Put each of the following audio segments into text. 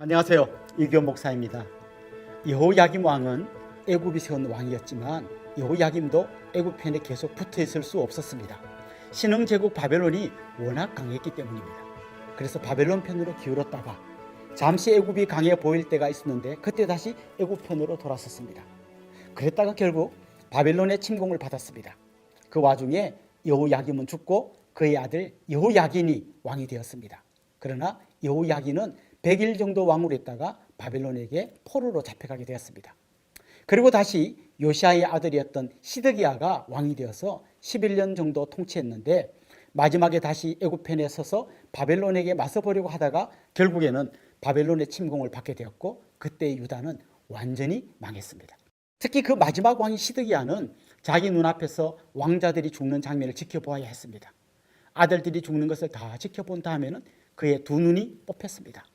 안녕하세요. 이규현 목사입니다. 여호야김 왕은 애굽이 세운 왕이었지만 여호야김도 애굽 편에 계속 붙어 있을 수 없었습니다. 신흥 제국 바벨론이 워낙 강했기 때문입니다. 그래서 바벨론 편으로 기울었다가 잠시 애굽이 강해 보일 때가 있었는데 그때 다시 애굽 편으로 돌아섰습니다. 그랬다가 결국 바벨론의 침공을 받았습니다. 그 와중에 여호야김은 죽고 그의 아들 여호야긴이 왕이 되었습니다. 그러나 여호야긴은 100일 정도 왕으로 있다가 바벨론에게 포로로 잡혀가게 되었습니다. 그리고 다시 요시아의 아들이었던 시드기야가 왕이 되어서 11년 정도 통치했는데 마지막에 다시 애굽 편에 서서 바벨론에게 맞서보려고 하다가 결국에는 바벨론의 침공을 받게 되었고 그때 유다는 완전히 망했습니다. 특히 그 마지막 왕인 시드기야는 자기 눈앞에서 왕자들이 죽는 장면을 지켜보아야 했습니다. 아들들이 죽는 것을 다 지켜본 다음에는 그의 두 눈이 뽑혔습니다.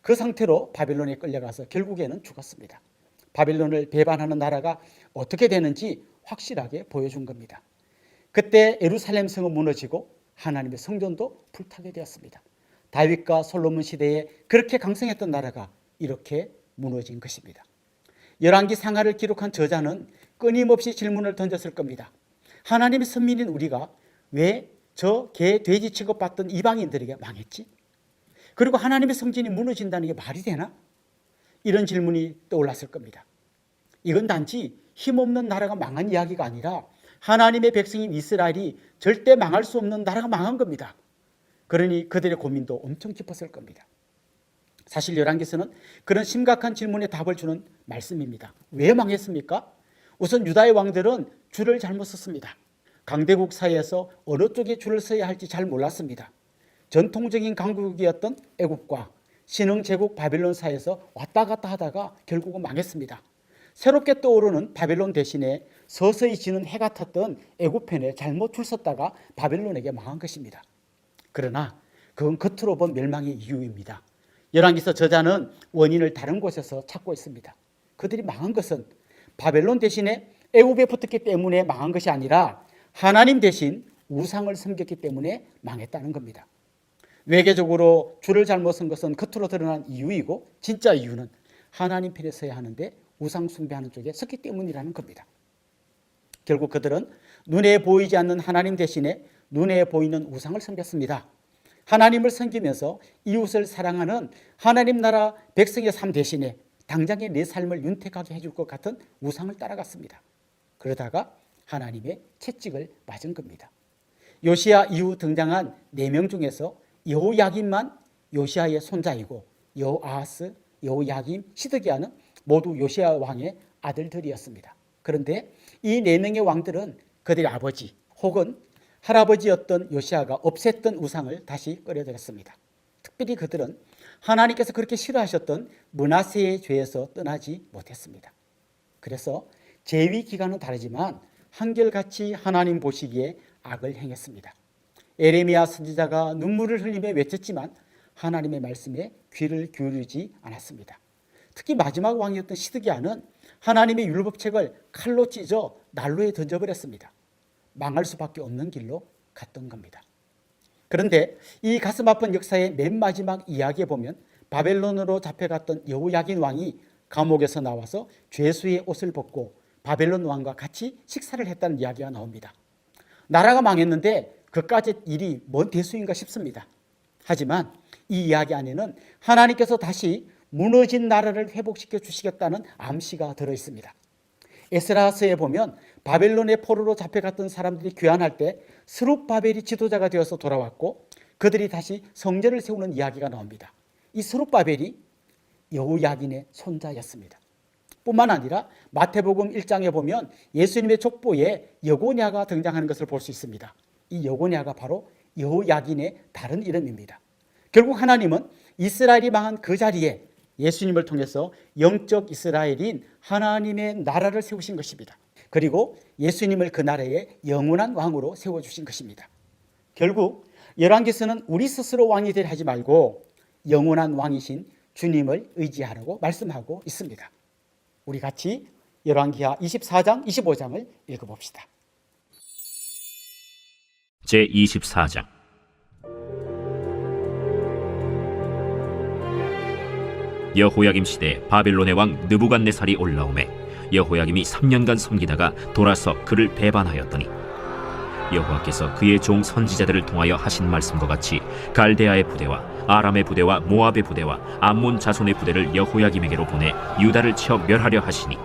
그 상태로 바벨론에 끌려가서 결국에는 죽었습니다. 바벨론을 배반하는 나라가 어떻게 되는지 확실하게 보여준 겁니다. 그때 예루살렘 성은 무너지고 하나님의 성전도 불타게 되었습니다. 다윗과 솔로몬 시대에 그렇게 강성했던 나라가 이렇게 무너진 것입니다. 열왕기 상하를 기록한 저자는 끊임없이 질문을 던졌을 겁니다. 하나님의 선민인 우리가 왜 저 개, 돼지 취급받던 이방인들에게 망했지? 그리고 하나님의 성전이 무너진다는 게 말이 되나? 이런 질문이 떠올랐을 겁니다. 이건 단지 힘없는 나라가 망한 이야기가 아니라 하나님의 백성인 이스라엘이 절대 망할 수 없는 나라가 망한 겁니다. 그러니 그들의 고민도 엄청 깊었을 겁니다. 사실 열왕기서는 그런 심각한 질문에 답을 주는 말씀입니다. 왜 망했습니까? 우선 유다의 왕들은 줄을 잘못 섰습니다. 강대국 사이에서 어느 쪽에 줄을 서야 할지 잘 몰랐습니다. 전통적인 강국이었던 애굽과 신흥 제국 바벨론 사이에서 왔다 갔다 하다가 결국은 망했습니다. 새롭게 떠오르는 바벨론 대신에 서서히 지는 해가 탔던 애굽 편에 잘못 줄 섰다가 바벨론에게 망한 것입니다. 그러나 그건 겉으로 본 멸망의 이유입니다. 열왕기서 저자는 원인을 다른 곳에서 찾고 있습니다. 그들이 망한 것은 바벨론 대신에 애굽에 붙었기 때문에 망한 것이 아니라 하나님 대신 우상을 섬겼기 때문에 망했다는 겁니다. 외계적으로 줄을 잘못 선 것은 겉으로 드러난 이유이고 진짜 이유는 하나님 편에 서야 하는데 우상 숭배하는 쪽에 섰기 때문이라는 겁니다. 결국 그들은 눈에 보이지 않는 하나님 대신에 눈에 보이는 우상을 섬겼습니다. 하나님을 섬기면서 이웃을 사랑하는 하나님 나라 백성의 삶 대신에 당장의 내 삶을 윤택하게 해줄 것 같은 우상을 따라갔습니다. 그러다가 하나님의 채찍을 맞은 겁니다. 요시야 이후 등장한 4명 중에서 여호야김만 요시야의 손자이고 여호아하스, 여호야김, 시드기야는 모두 요시야 왕의 아들들이었습니다. 그런데 이 4명의 왕들은 그들의 아버지 혹은 할아버지였던 요시야가 없앴던 우상을 다시 끌어들였습니다. 특별히 그들은 하나님께서 그렇게 싫어하셨던 므낫세의 죄에서 떠나지 못했습니다. 그래서 재위 기간은 다르지만 한결같이 하나님 보시기에 악을 행했습니다. 에레미야 선지자가 눈물을 흘리며 외쳤지만 하나님의 말씀에 귀를 기울이지 않았습니다. 특히 마지막 왕이었던 시드기야는 하나님의 율법책을 칼로 찢어 난로에 던져버렸습니다. 망할 수밖에 없는 길로 갔던 겁니다. 그런데 이 가슴 아픈 역사의 맨 마지막 이야기에 보면 바벨론으로 잡혀갔던 여호야긴 왕이 감옥에서 나와서 죄수의 옷을 벗고 바벨론 왕과 같이 식사를 했다는 이야기가 나옵니다. 나라가 망했는데 그까짓 일이 뭔 대수인가 싶습니다. 하지만 이 이야기 안에는 하나님께서 다시 무너진 나라를 회복시켜 주시겠다는 암시가 들어있습니다. 에스라서에 보면 바벨론의 포로로 잡혀갔던 사람들이 귀환할 때 스룹바벨이 지도자가 되어서 돌아왔고 그들이 다시 성전을 세우는 이야기가 나옵니다. 이 스룹바벨이 여호야긴의 손자였습니다. 뿐만 아니라 마태복음 1장에 보면 예수님의 족보에 여고냐가 등장하는 것을 볼 수 있습니다. 이 여고냐가 바로 여호야긴의 다른 이름입니다. 결국 하나님은 이스라엘이 망한 그 자리에 예수님을 통해서 영적 이스라엘인 하나님의 나라를 세우신 것입니다. 그리고 예수님을 그 나라의 영원한 왕으로 세워주신 것입니다. 결국 열왕기서는 우리 스스로 왕이 되려 하지 말고 영원한 왕이신 주님을 의지하라고 말씀하고 있습니다. 우리 같이 열왕기하 24장, 25장을 읽어봅시다. 제24장. 여호야김 시대에 바벨론의 왕 느부갓네살이 올라오매 여호야김이 3년간 섬기다가 돌아서 그를 배반하였더니 여호와께서 그의 종 선지자들을 통하여 하신 말씀과 같이 갈대아의 부대와 아람의 부대와 모압의 부대와 암몬 자손의 부대를 여호야김에게로 보내 유다를 쳐 멸하려 하시니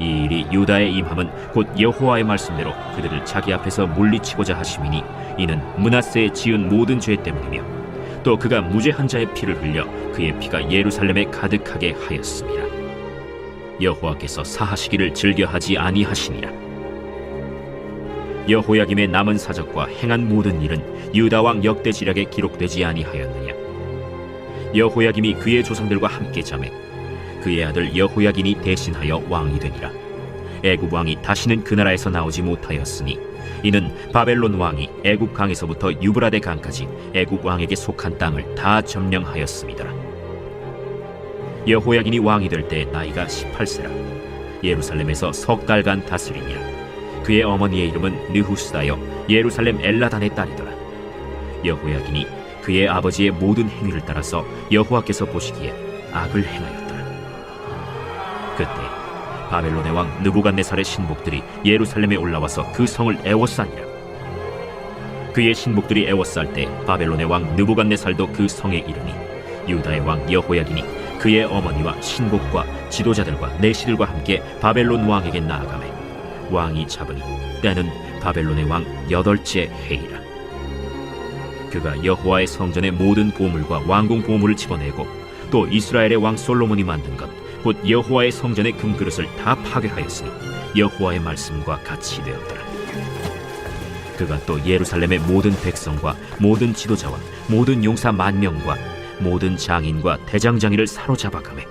이 일이 유다에 임함은 곧 여호와의 말씀대로 그들을 자기 앞에서 물리치고자 하심이니 이는 므낫세에 지은 모든 죄 때문이며 또 그가 무죄한 자의 피를 흘려 그의 피가 예루살렘에 가득하게 하였습니다. 여호와께서 사하시기를 즐겨하지 아니하시니라. 여호야김의 남은 사적과 행한 모든 일은 유다 왕 역대지략에 기록되지 아니하였느냐. 여호야김이 그의 조상들과 함께 잠에 그의 아들 여호야긴이 대신하여 왕이 되니라. 애굽 왕이 다시는 그 나라에서 나오지 못하였으니 이는 바벨론 왕이 애굽 강에서부터 유브라데 강까지 애굽 왕에게 속한 땅을 다 점령하였음이더라. 여호야긴이 왕이 될 때 나이가 18세라. 예루살렘에서 석 달간 다스리니라. 그의 어머니의 이름은 느후스다여 예루살렘 엘라단의 딸이더라. 여호야긴이 그의 아버지의 모든 행위를 따라서 여호와께서 보시기에 악을 행하였더라. 그때 바벨론의 왕 느부갓네살의 신복들이 예루살렘에 올라와서 그 성을 애워싸니라. 그의 신복들이 애워쌀 때 바벨론의 왕 느부갓네살도 그 성에 이르니 유다의 왕 여호야긴이 그의 어머니와 신복과 지도자들과 내시들과 함께 바벨론 왕에게 나아가매 왕이 잡으니 때는 바벨론의 왕 8째 해이라. 그가 여호와의 성전의 모든 보물과 왕궁 보물을 집어내고 또 이스라엘의 왕 솔로몬이 만든 것 곧 여호와의 성전의 금그릇을 다 파괴하였으니 여호와의 말씀과 같이 되었더라. 그가 또 예루살렘의 모든 백성과 모든 지도자와 모든 용사 10,000명과 모든 장인과 대장장이를 사로잡아가매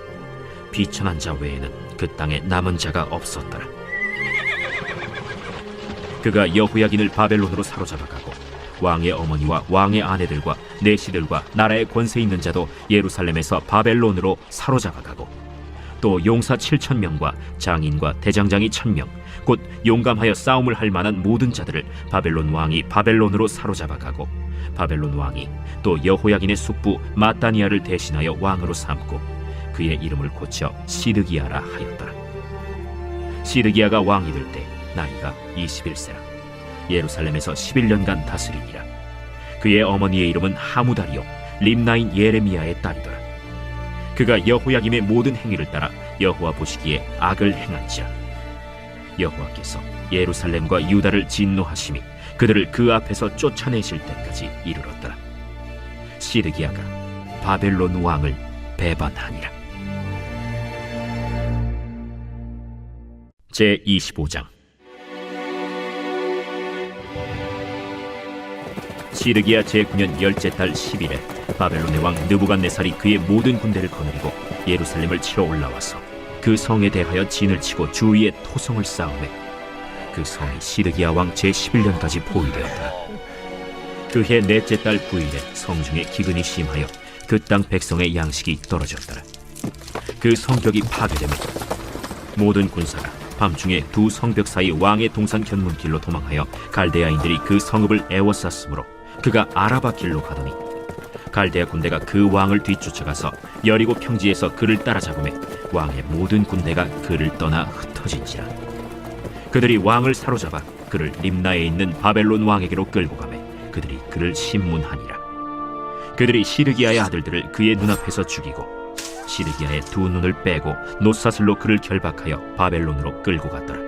비천한 자 외에는 그 땅에 남은 자가 없었더라. 그가 여호야긴을 바벨론으로 사로잡아가고 왕의 어머니와 왕의 아내들과 내시들과 나라의 권세 있는 자도 예루살렘에서 바벨론으로 사로잡아가고 또 용사 7,000명과 장인과 대장장이 1,000명 곧 용감하여 싸움을 할 만한 모든 자들을 바벨론 왕이 바벨론으로 사로잡아가고 바벨론 왕이 또 여호야긴의 숙부 마따니아를 대신하여 왕으로 삼고 그의 이름을 고쳐 시드기야라 하였더라. 시드기야가 왕이 될 때 나이가 21세라. 예루살렘에서 11년간 다스리니라. 그의 어머니의 이름은 하무다리요 림나인 예레미야의 딸이더라. 그가 여호야김의 모든 행위를 따라 여호와 보시기에 악을 행한지라. 여호와께서 예루살렘과 유다를 진노하심이 그들을 그 앞에서 쫓아내실 때까지 이르렀더라. 시드기야가 바벨론 왕을 배반하니라. 제25장. 시드기야 제9년 10째 달 10일에 바벨론의 왕 느부갓네살이 그의 모든 군대를 거느리고 예루살렘을 치러 올라와서 그 성에 대하여 진을 치고 주위에 토성을 쌓으매 그 성이 시드기야 왕 제11년까지 포위되었더라. 그해 넷째 달 9일에 성중에 기근이 심하여 그 땅 백성의 양식이 떨어졌더라. 그 성벽이 파괴되며 모든 군사가 밤중에 두 성벽 사이 왕의 동산 견문길로 도망하여 갈대아인들이 그 성읍을 애워쌌으므로 그가 아라바 길로 가더니 갈대아 군대가 그 왕을 뒤쫓아가서 여리고 평지에서 그를 따라잡으매 왕의 모든 군대가 그를 떠나 흩어진지라. 그들이 왕을 사로잡아 그를 림나에 있는 바벨론 왕에게로 끌고 가매 그들이 그를 심문하니라. 그들이 시드기야의 아들들을 그의 눈앞에서 죽이고 시드기야의 두 눈을 빼고 놋사슬로 그를 결박하여 바벨론으로 끌고 갔더라.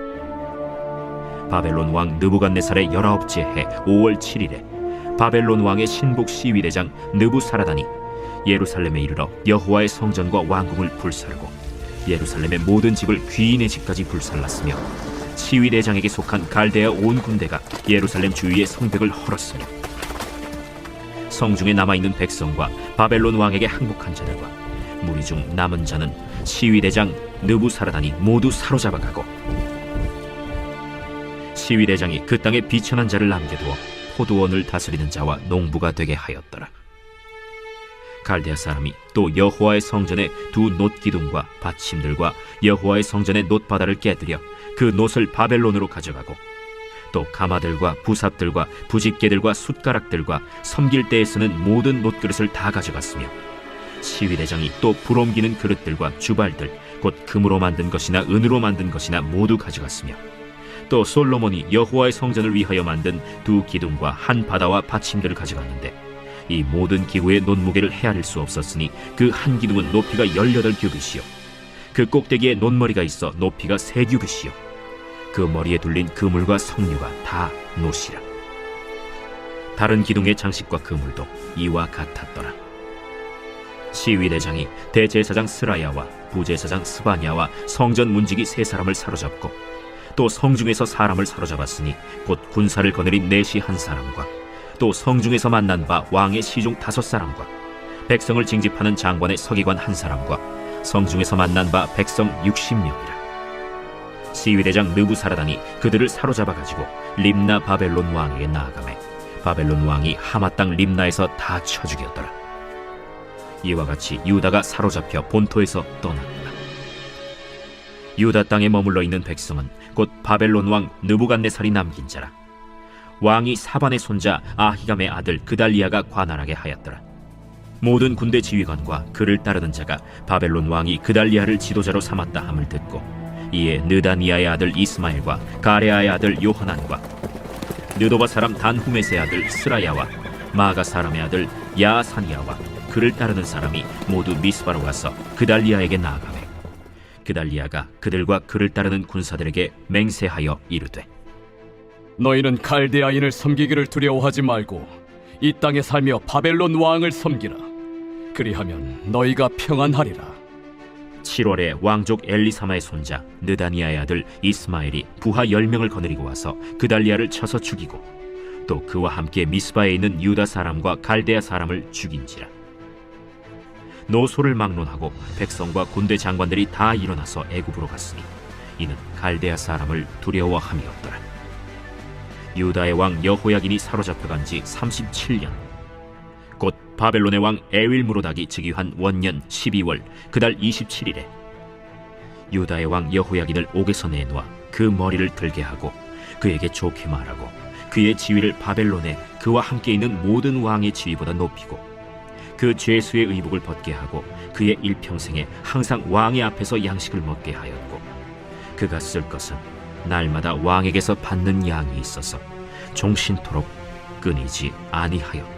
바벨론 왕 느부갓네살의 19째 해 5월 7일에 바벨론 왕의 신복 시위대장 느부사라단이 예루살렘에 이르러 여호와의 성전과 왕궁을 불사르고 예루살렘의 모든 집을 귀인의 집까지 불살랐으며 시위대장에게 속한 갈대아 온 군대가 예루살렘 주위의 성벽을 헐었으며 성중에 남아있는 백성과 바벨론 왕에게 항복한 자들과 무리 중 남은 자는 시위대장 느부사라단이 모두 사로잡아가고 시위대장이 그 땅에 비천한 자를 남겨두어 포도원을 다스리는 자와 농부가 되게 하였더라. 갈대아 사람이 또 여호와의 성전의 두 놋기둥과 받침들과 여호와의 성전의 놋바다를 깨뜨려 그 놋을 바벨론으로 가져가고 또 가마들과 부삽들과 부집개들과 숟가락들과 섬길 때에 쓰는 모든 놋그릇을 다 가져갔으며 시위대장이 또 불옮기는 그릇들과 주발들 곧 금으로 만든 것이나 은으로 만든 것이나 모두 가져갔으며 또 솔로몬이 여호와의 성전을 위하여 만든 두 기둥과 한 바다와 받침들을 가져갔는데 이 모든 기구의 논무게를 헤아릴 수 없었으니 그 한 기둥은 높이가 18규빗이요 그 꼭대기에 논머리가 있어 높이가 3규빗이요 그 머리에 둘린 그물과 석류가 다 노시라. 다른 기둥의 장식과 그물도 이와 같았더라. 시위대장이 대제사장 스라야와 부제사장 스바냐와 성전 문지기 3사람을 사로잡고 또 성중에서 사람을 사로잡았으니 곧 군사를 거느린 내시 1사람과 또 성중에서 만난 바 왕의 시중 5사람과 백성을 징집하는 장관의 서기관 1사람과 성중에서 만난 바 백성 60명이라. 시위대장 느부사라단이 그들을 사로잡아 가지고 림나 바벨론 왕에게 나아가매 바벨론 왕이 하마 땅 림나에서 다 쳐 죽였더라. 이와 같이 유다가 사로잡혀 본토에서 떠났다. 유다 땅에 머물러 있는 백성은 곧 바벨론 왕 느부갓네살이 남긴 자라. 왕이 사반의 손자 아히감의 아들 그달리아가 관할하게 하였더라. 모든 군대 지휘관과 그를 따르는 자가 바벨론 왕이 그달리아를 지도자로 삼았다 함을 듣고 이에 느다니아의 아들 이스마엘과 가레아의 아들 요하난과 느도바 사람 단후메스의 아들 스라야와 마가 사람의 아들 야사니아와 그를 따르는 사람이 모두 미스바로 가서 그달리아에게 나아가매 그달리아가 그들과 그를 따르는 군사들에게 맹세하여 이르되 너희는 갈대아인을 섬기기를 두려워하지 말고 이 땅에 살며 바벨론 왕을 섬기라. 그리하면 너희가 평안하리라. 7월에 왕족 엘리사마의 손자 느다니아의 아들 이스마엘이 부하 10명을 거느리고 와서 그달리아를 쳐서 죽이고 또 그와 함께 미스바에 있는 유다 사람과 갈대아 사람을 죽인지라. 노소를 막론하고 백성과 군대 장관들이 다 일어나서 애굽으로 갔으니 이는 갈대아 사람을 두려워함이었더라. 유다의 왕 여호야긴이 사로잡혀간 지 37년 곧 바벨론의 왕 에윌무로닥이 즉위한 원년 12월 그달 27일에 유다의 왕 여호야긴을 옥에서 내놓아 그 머리를 들게 하고 그에게 좋게 말하고 그의 지위를 바벨론에 그와 함께 있는 모든 왕의 지위보다 높이고 그 죄수의 의복을 벗게 하고 그의 일평생에 항상 왕의 앞에서 양식을 먹게 하였고 그가 쓸 것은 날마다 왕에게서 받는 양이 있어서 종신토록 끊이지 아니하였다.